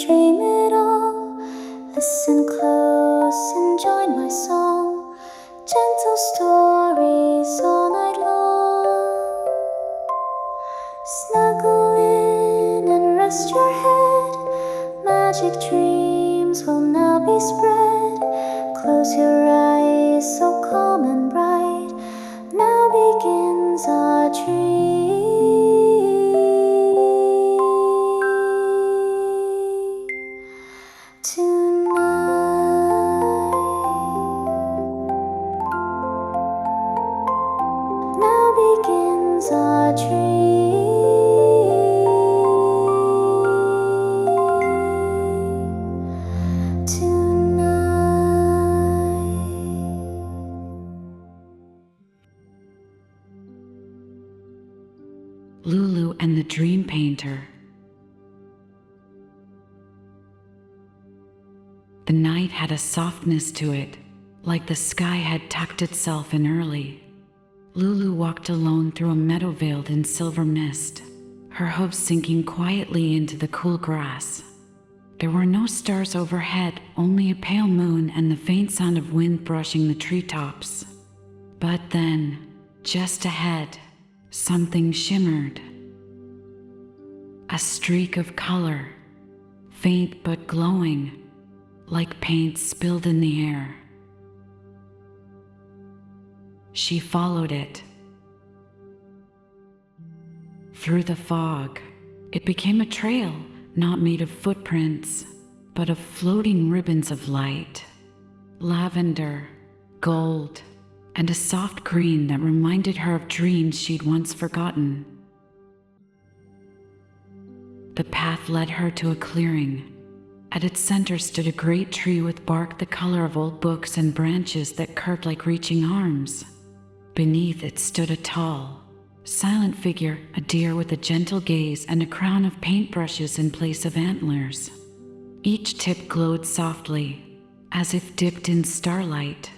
dream it all. Listen close and join my song. Gentle stories all night long. Snuggle in and rest your head. Magic dreams will now be spread. Close your eyes so calm and bright. Now begins our dream. Now begins our dream. Lulu and the Dream Painter. The night had a softness to it, like the sky had tucked itself in early. Lulu walked alone through a meadow veiled in silver mist, her hooves sinking quietly into the cool grass. There were no stars overhead, only a pale moon and the faint sound of wind brushing the treetops. But then, just ahead, something shimmered. A streak of color, faint but glowing, like paint spilled in the air. She followed it. Through the fog, it became a trail, not made of footprints, but of floating ribbons of light. Lavender, gold, and a soft green that reminded her of dreams she'd once forgotten. The path led her to a clearing. At its center stood a great tree with bark the color of old books and branches that curved like reaching arms. Beneath it stood a tall, silent figure, a deer with a gentle gaze and a crown of paintbrushes in place of antlers. Each tip glowed softly, as if dipped in starlight.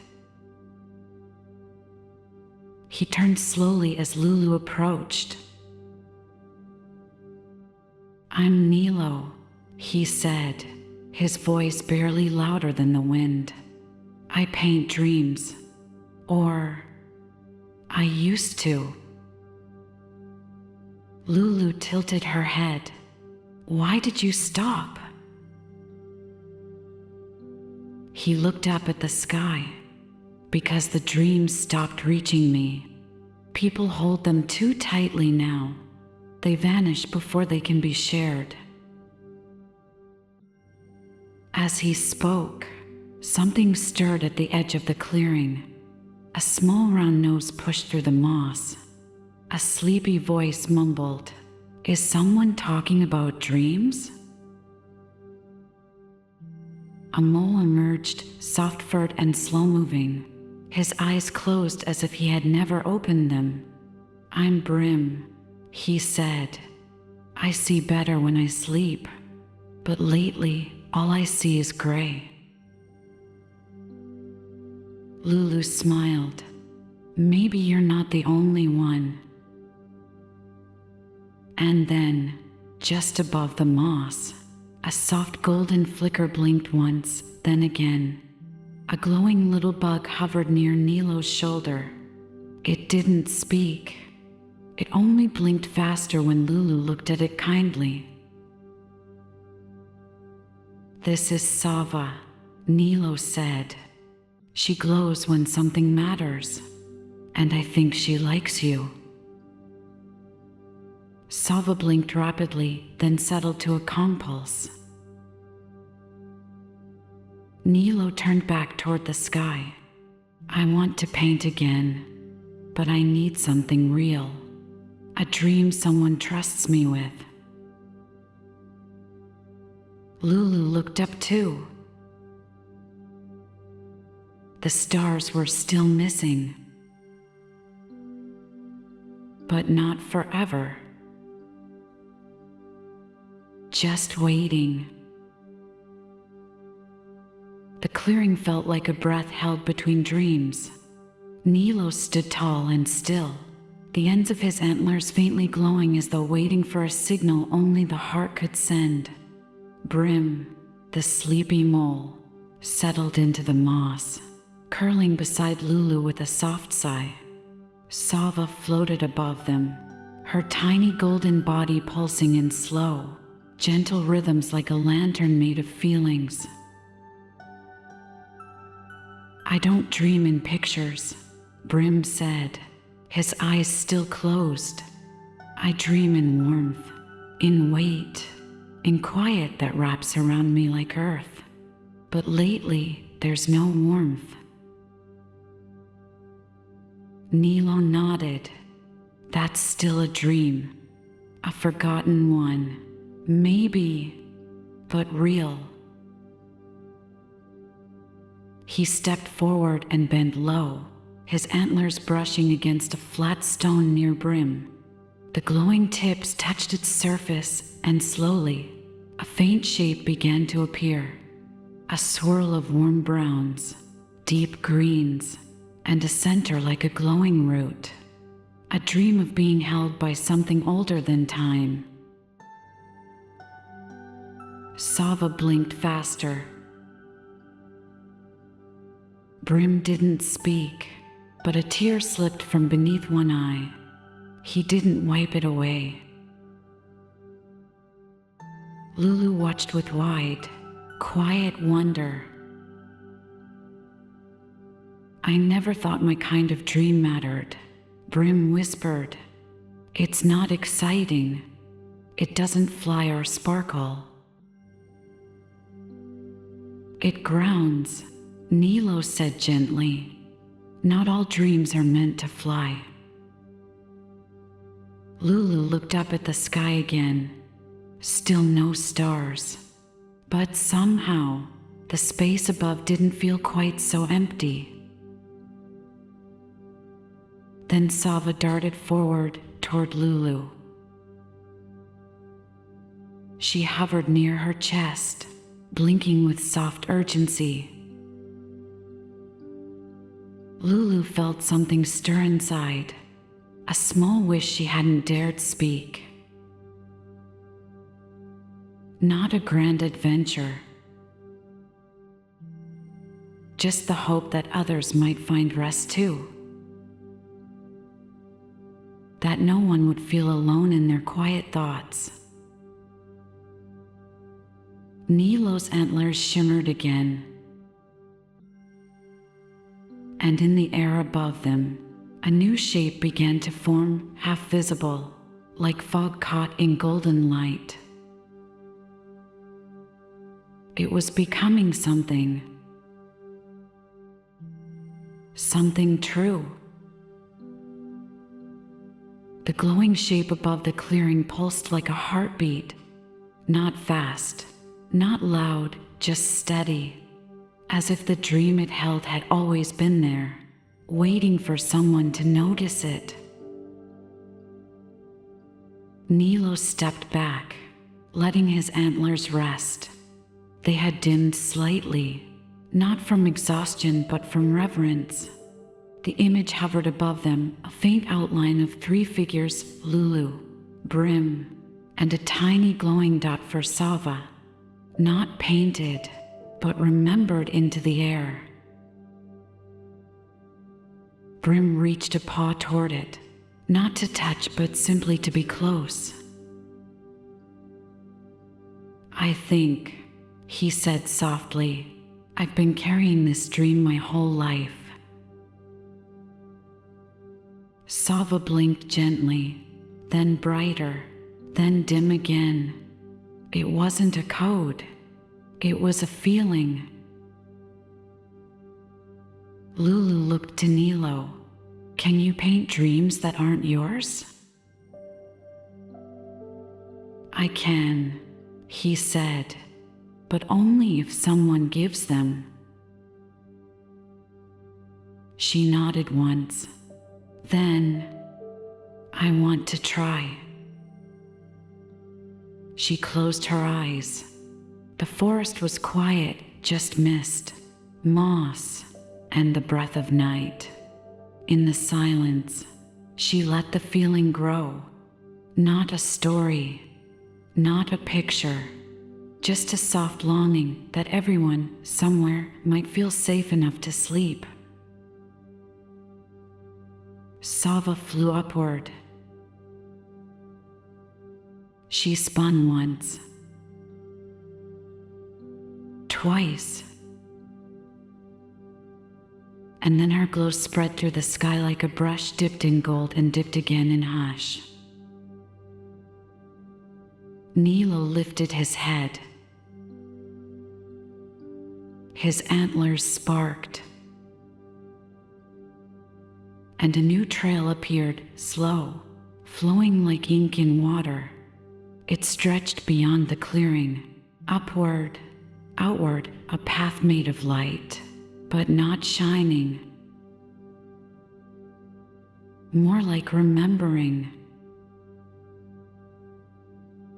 He turned slowly as Lulu approached. "I'm Nilo," he said, his voice barely louder than the wind. "I paint dreams. Or I used to." Lulu tilted her head. "Why did you stop?" He looked up at the sky. "Because the dreams stopped reaching me. People hold them too tightly now. They vanish before they can be shared." As he spoke, something stirred at the edge of the clearing. A small round nose pushed through the moss. A sleepy voice mumbled, "Is someone talking about dreams?" A mole emerged, soft-furred and slow-moving, his eyes closed as if he had never opened them. "I'm Brim," he said. "I see better when I sleep, but lately all I see is gray." Lulu smiled. "Maybe you're not the only one." And then, just above the moss, a soft golden flicker blinked once, then again. A glowing little bug hovered near Nilo's shoulder. It didn't speak. It only blinked faster when Lulu looked at it kindly. "This is Sava," Nilo said. "She glows when something matters, and I think she likes you." Sava blinked rapidly, then settled to a calm pulse. Nilo turned back toward the sky. "I want to paint again, but I need something real. A dream someone trusts me with." Lulu looked up too. The stars were still missing. But not forever. Just waiting. The clearing felt like a breath held between dreams. Nilo stood tall and still, the ends of his antlers faintly glowing as though waiting for a signal only the heart could send. Brim, the sleepy mole, settled into the moss, curling beside Lulu with a soft sigh. Sava floated above them, her tiny golden body pulsing in slow, gentle rhythms like a lantern made of feelings. "I don't dream in pictures," Brim said, his eyes still closed. "I dream in warmth, in weight, in quiet that wraps around me like earth. But lately, there's no warmth." Nilo nodded. "That's still a dream, a forgotten one, maybe, but real." He stepped forward and bent low, his antlers brushing against a flat stone near Brim. The glowing tips touched its surface, and slowly, a faint shape began to appear. A swirl of warm browns, deep greens, and a center like a glowing root. A dream of being held by something older than time. Sava blinked faster. Brim didn't speak, but a tear slipped from beneath one eye. He didn't wipe it away. Lulu watched with wide, quiet wonder. "I never thought my kind of dream mattered," Brim whispered. "It's not exciting. It doesn't fly or sparkle. It grounds," Nilo said gently. "Not all dreams are meant to fly." Lulu looked up at the sky again. Still no stars. But somehow, the space above didn't feel quite so empty. Then Sava darted forward toward Lulu. She hovered near her chest, blinking with soft urgency. Lulu felt something stir inside, a small wish she hadn't dared speak. Not a grand adventure, just the hope that others might find rest too. That no one would feel alone in their quiet thoughts. Nilo's antlers shimmered again, and in the air above them, a new shape began to form, half visible, like fog caught in golden light. It was becoming something true. The glowing shape above the clearing pulsed like a heartbeat, not fast, not loud, just steady, as if the dream it held had always been there, waiting for someone to notice it. Nilo stepped back, letting his antlers rest. They had dimmed slightly, not from exhaustion but from reverence. The image hovered above them, a faint outline of three figures: Lulu, Brim, and a tiny glowing dot for Sava, not painted, but remembered into the air. Brim reached a paw toward it, not to touch but simply to be close. "I think," he said softly, "I've been carrying this dream my whole life." Sava blinked gently, then brighter, then dim again. It wasn't a code. It was a feeling. Lulu looked to Nilo. "Can you paint dreams that aren't yours?" "I can," he said, "but only if someone gives them." She nodded once. Then, "I want to try." She closed her eyes. The forest was quiet, just mist, moss, and the breath of night. In the silence, she let the feeling grow. Not a story, not a picture, just a soft longing that everyone, somewhere, might feel safe enough to sleep. Sava flew upward. She spun once, twice, and then her glow spread through the sky like a brush dipped in gold and dipped again in hush. Nilo lifted his head. His antlers sparked, and a new trail appeared, slow, flowing like ink in water. It stretched beyond the clearing, upward, outward, a path made of light, but not shining. More like remembering.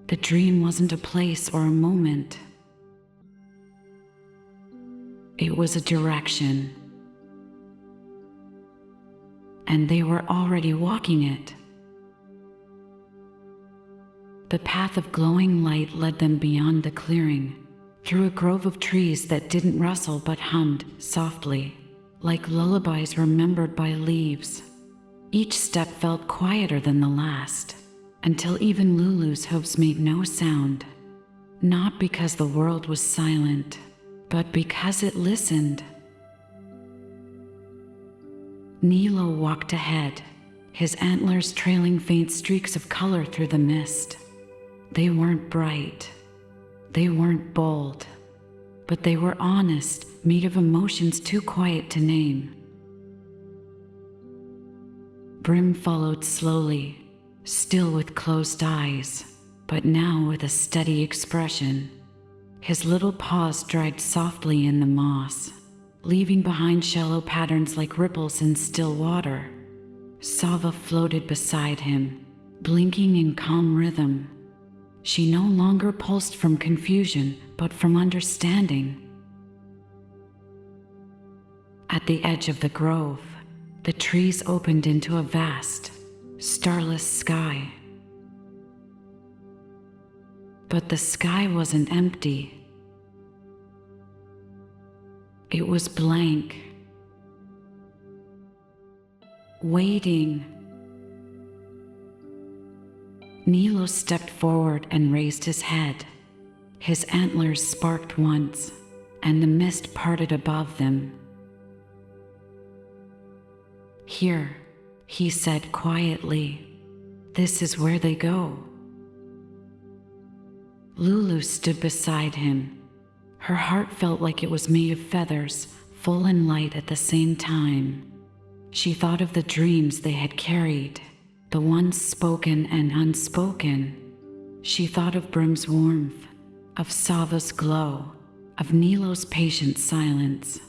The dream wasn't a place or a moment. It was a direction. And they were already walking it. The path of glowing light led them beyond the clearing, through a grove of trees that didn't rustle but hummed softly, like lullabies remembered by leaves. Each step felt quieter than the last, until even Lulu's hooves made no sound, not because the world was silent, but because it listened. Nilo walked ahead, his antlers trailing faint streaks of color through the mist. They weren't bright, they weren't bold, but they were honest, made of emotions too quiet to name. Brim followed slowly, still with closed eyes, but now with a steady expression. His little paws dragged softly in the moss, leaving behind shallow patterns like ripples in still water. Sava floated beside him, blinking in calm rhythm. She no longer pulsed from confusion, but from understanding. At the edge of the grove, the trees opened into a vast, starless sky. But the sky wasn't empty. It was blank, waiting. Nilo stepped forward and raised his head. His antlers sparked once, and the mist parted above them. "Here," he said quietly. "This is where they go." Lulu stood beside him. Her heart felt like it was made of feathers, full and light at the same time. She thought of the dreams they had carried, the ones spoken and unspoken. She thought of Brim's warmth, of Sava's glow, of Nilo's patient silence.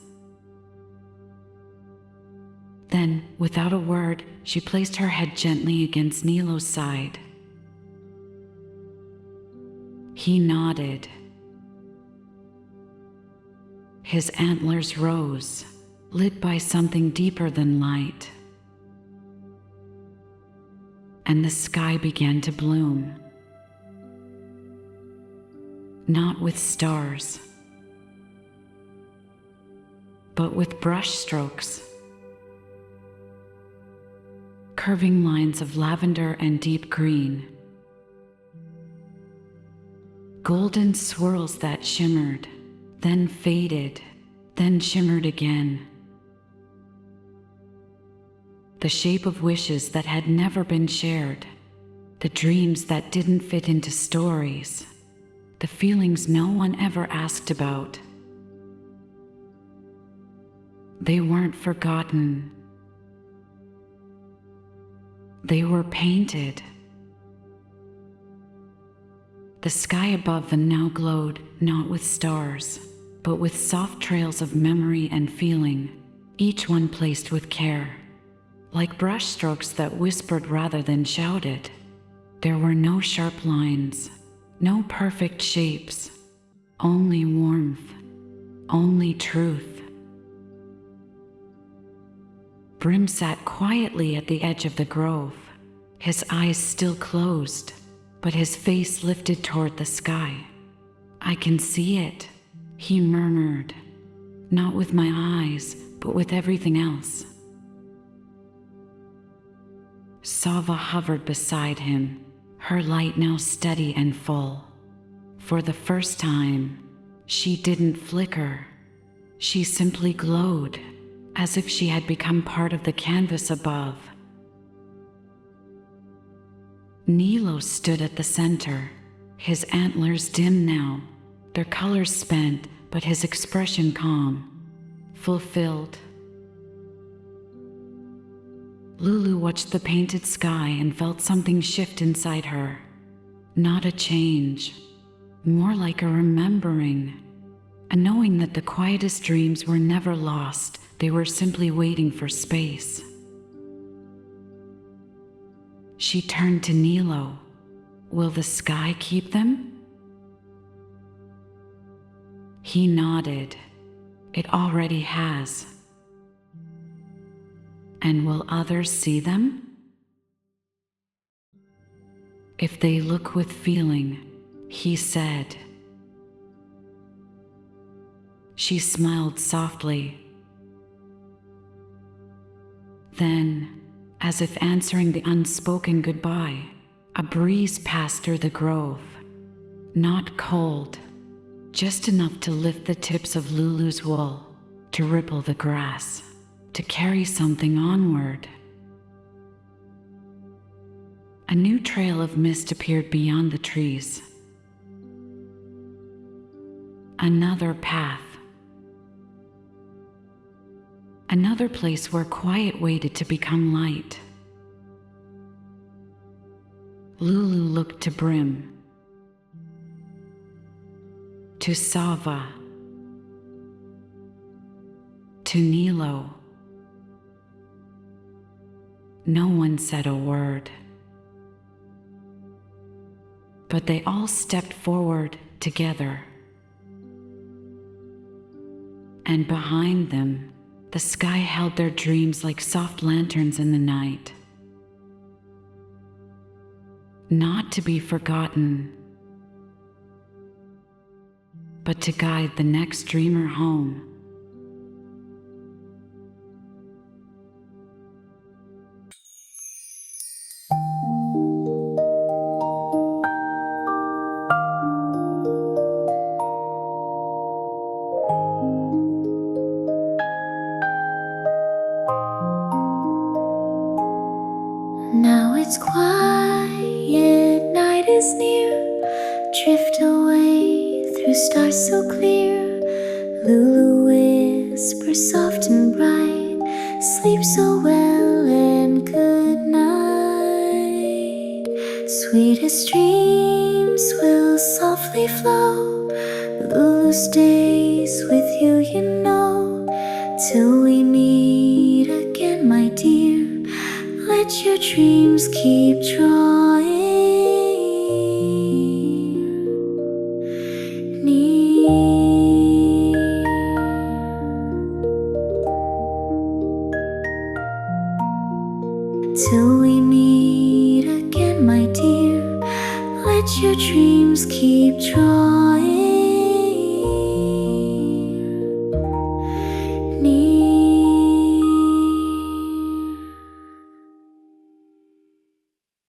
Then, without a word, she placed her head gently against Nilo's side. He nodded. His antlers rose, lit by something deeper than light. And the sky began to bloom. Not with stars, but with brush strokes. Curving lines of lavender and deep green. Golden swirls that shimmered, then faded, then shimmered again. The shape of wishes that had never been shared, the dreams that didn't fit into stories, the feelings no one ever asked about. They weren't forgotten. They were painted. The sky above them now glowed, not with stars, but with soft trails of memory and feeling, each one placed with care. Like brush strokes that whispered rather than shouted. There were no sharp lines, no perfect shapes, only warmth, only truth. Brim sat quietly at the edge of the grove, his eyes still closed, but his face lifted toward the sky. I can see it, he murmured. Not with my eyes, but with everything else. Sava hovered beside him, her light now steady and full. For the first time, she didn't flicker. She simply glowed, as if she had become part of the canvas above. Nilo stood at the center, his antlers dim now, their colors spent, but his expression calm, fulfilled. Lulu watched the painted sky and felt something shift inside her. Not a change, more like a remembering, a knowing that the quietest dreams were never lost, they were simply waiting for space. She turned to Nilo. Will the sky keep them? He nodded. It already has. And will others see them? If they look with feeling, he said. She smiled softly. Then, as if answering the unspoken goodbye, a breeze passed through the grove. Not cold, just enough to lift the tips of Lulu's wool, to ripple the grass, to carry something onward. A new trail of mist appeared beyond the trees. Another path. Another place where quiet waited to become light. Lulu looked to Brim, to Sava, to Nilo. No one said a word, but they all stepped forward together. And behind them, the sky held their dreams like soft lanterns in the night. Not to be forgotten, but to guide the next dreamer home. Now it's quiet, night is near. Drift away through stars so clear. Lulu whispers soft and bright. Sleep so well and good night. Sweetest dreams will softly flow. Lulu stays with you, you know, till we meet again, my dear. Let your dreams keep drawing near. Till we meet again, my dear. Let your dreams keep drawing.